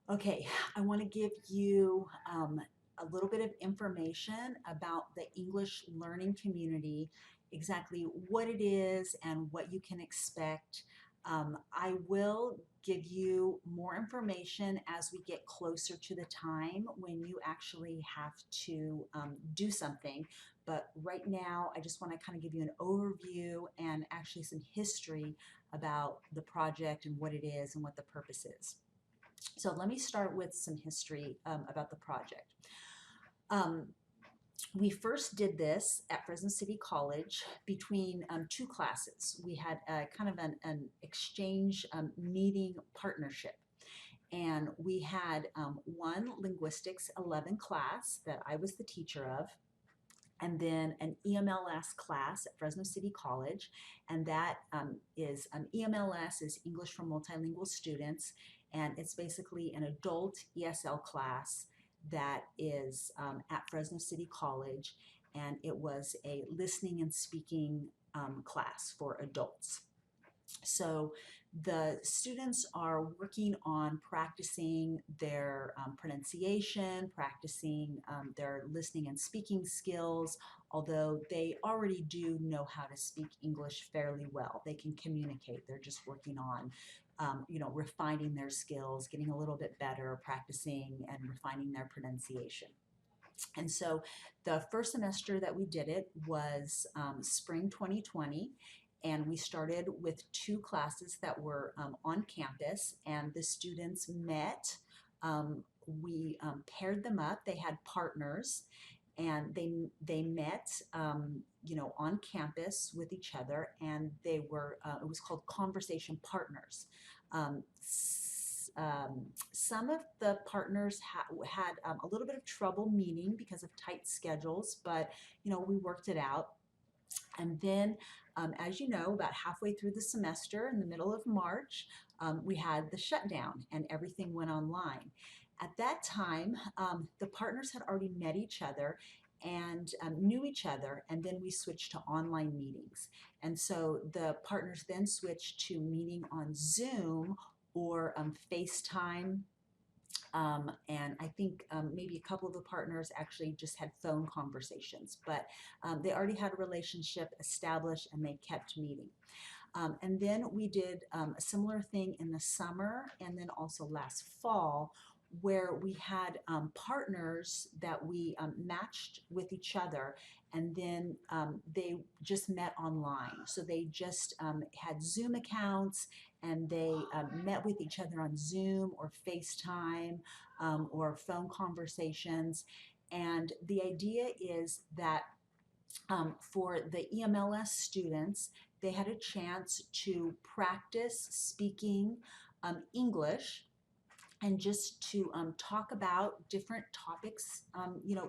Okay, I want to give you a little bit of information about the English learning community, exactly what it is and what you can expect. I will give you more information as we get closer to the time when you actually have to do something. But right now, I just want to kind of give you an overview and actually some history about the project and what it is and what the purpose is. So let me start with some history about the project. Um, we first did this at Fresno City College between two classes. We had kind of an exchange meeting partnership. And we had one linguistics 11 class that I was the teacher of, and then an EMLS class at Fresno City College, and that is EMLS is English for Multilingual Students, and it's basically an adult ESL class that is at Fresno City College, and it was a listening and speaking class for adults. So the students are working on practicing their pronunciation, practicing their listening and speaking skills, although they already do know how to speak English fairly well. They can communicate. They're just working on refining their skills, getting a little bit better, practicing and refining their pronunciation. And so the first semester that we did it was spring 2020, and we started with two classes that were on campus, and the students met. We paired them up. They had partners, and they met, on campus with each other, and they were. It was called conversation partners. Um, some of the partners had a little bit of trouble meeting because of tight schedules, but we worked it out. And then, as you know, about halfway through the semester, in the middle of March, we had the shutdown and everything went online. At that time, the partners had already met each other and knew each other, and then we switched to online meetings. And so the partners then switched to meeting on Zoom or FaceTime, and I think maybe a couple of the partners actually just had phone conversations, but they already had a relationship established and they kept meeting. And then we did a similar thing in the summer and then also last fall, where we had partners that we matched with each other, and then they just met online. So they just had Zoom accounts, and they met with each other on Zoom or FaceTime or phone conversations. And the idea is that for the EMLS students, they had a chance to practice speaking English and just to talk about different topics,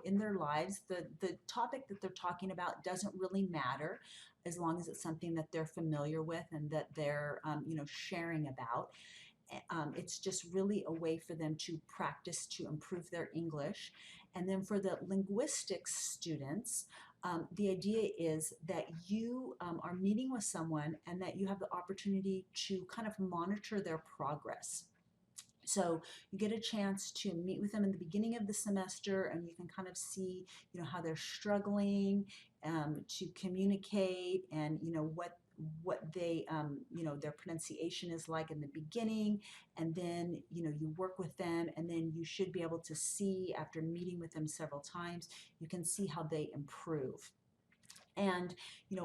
in their lives. The topic that they're talking about doesn't really matter as long as it's something that they're familiar with and that they're, sharing about. It's just really a way for them to practice to improve their English. And then for the linguistics students, the idea is that you are meeting with someone and that you have the opportunity to kind of monitor their progress. So you get a chance to meet with them in the beginning of the semester, and you can kind of see, how they're struggling to communicate, and what they, their pronunciation is like in the beginning, and then you work with them, and then you should be able to see after meeting with them several times, you can see how they improve. And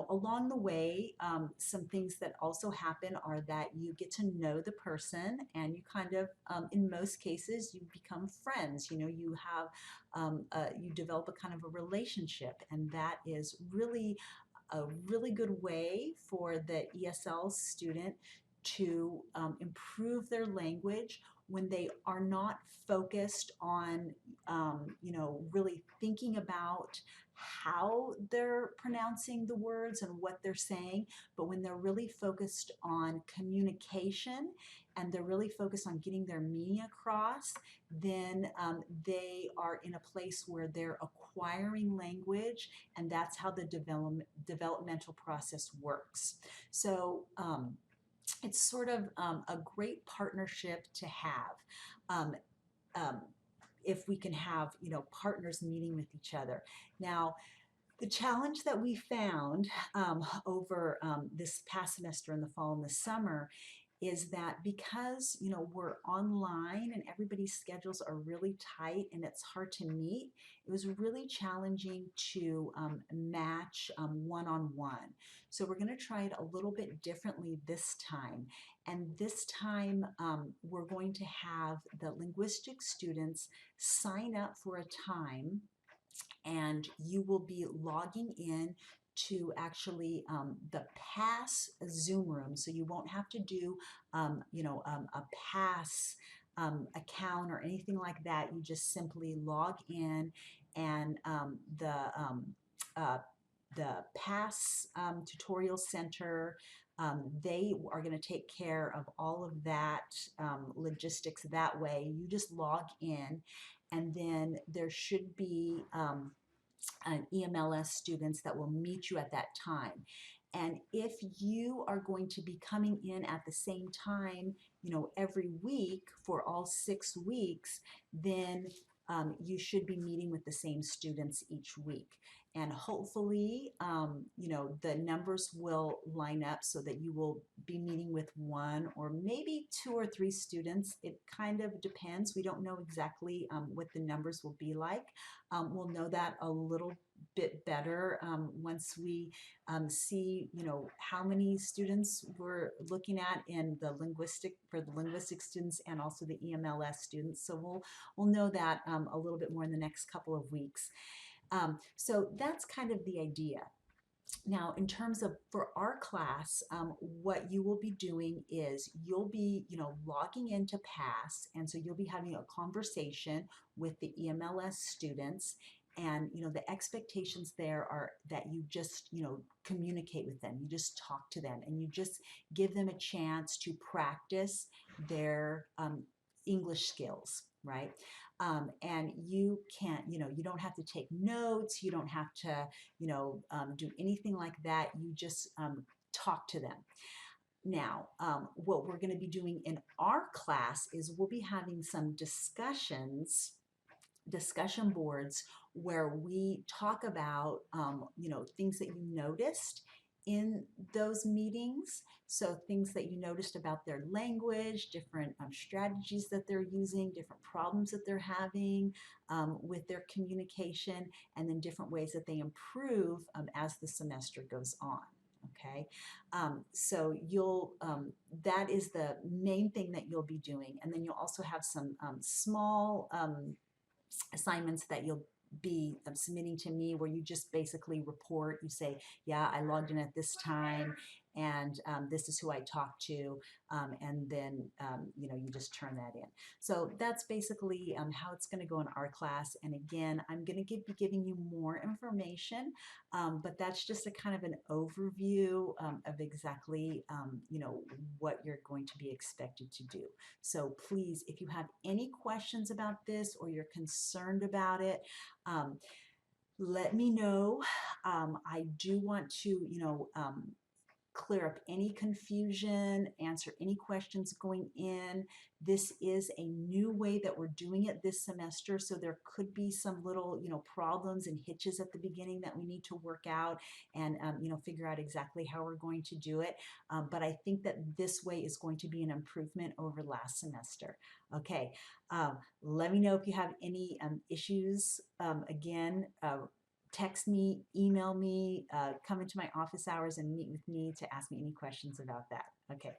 along the way, some things that also happen are that you get to know the person, and you kind of, in most cases, you become friends. You have, you develop a kind of a relationship, and that is really a really good way for the ESL student to improve their language when they are not focused on, really thinking about how they're pronouncing the words and what they're saying, but when they're really focused on communication and they're really focused on getting their meaning across, then they are in a place where they're acquiring language, and that's how the developmental process works. So it's sort of a great partnership to have. Um, um, if we can have, partners meeting with each other. Now, the challenge that we found over this past semester in the fall and the summer is that because we're online and everybody's schedules are really tight and it's hard to meet, it was really challenging to match one-on-one. So we're going to try it a little bit differently this time. And this time we're going to have the linguistic students sign up for a time, and you will be logging in to actually the pass Zoom room. So you won't have to do, a pass account or anything like that. You just simply log in, and uh, the pass tutorial center, they are going to take care of all of that logistics that way. You just log in, and then there should be EMLS students that will meet you at that time. And if you are going to be coming in at the same time, every week for all 6 weeks, then you should be meeting with the same students each week. And hopefully, the numbers will line up so that you will be meeting with 1 or maybe 2 or 3 students. It kind of depends. We don't know exactly what the numbers will be like. We'll know that a little bit better once we see, how many students we're looking at in the linguistic students and also the EMLS students. So we'll know that a little bit more in the next couple of weeks. So that's kind of the idea. Now, in terms of for our class, what you will be doing is you'll be, logging into PASS, and so you'll be having a conversation with the EMLS students, and the expectations there are that you just, communicate with them, you just talk to them, and you just give them a chance to practice their English skills, right? And you can't, you don't have to take notes, you don't have to, do anything like that. You just talk to them. Now, what we're going to be doing in our class is we'll be having some discussion boards where we talk about, things that you noticed in those meetings. So things that you noticed about their language, different strategies that they're using, different problems that they're having with their communication, and then different ways that they improve as the semester goes on. Okay, so that is the main thing that you'll be doing. And then you'll also have some small assignments that you'll be submitting to me, where you just basically report. You say, yeah, I logged in at this time, and this is who I talked to, and then you just turn that in. So that's basically how it's going to go in our class. And again, I'm going to be giving you more information, but that's just a kind of an overview of exactly what you're going to be expected to do. So please, if you have any questions about this or you're concerned about it, let me know. I do want to, clear up any confusion, answer any questions going in. This is a new way that we're doing it this semester, so there could be some little, problems and hitches at the beginning that we need to work out and, figure out exactly how we're going to do it. But I think that this way is going to be an improvement over last semester. Okay, let me know if you have any issues. Again, text me, email me, come into my office hours and meet with me to ask me any questions about that. Okay.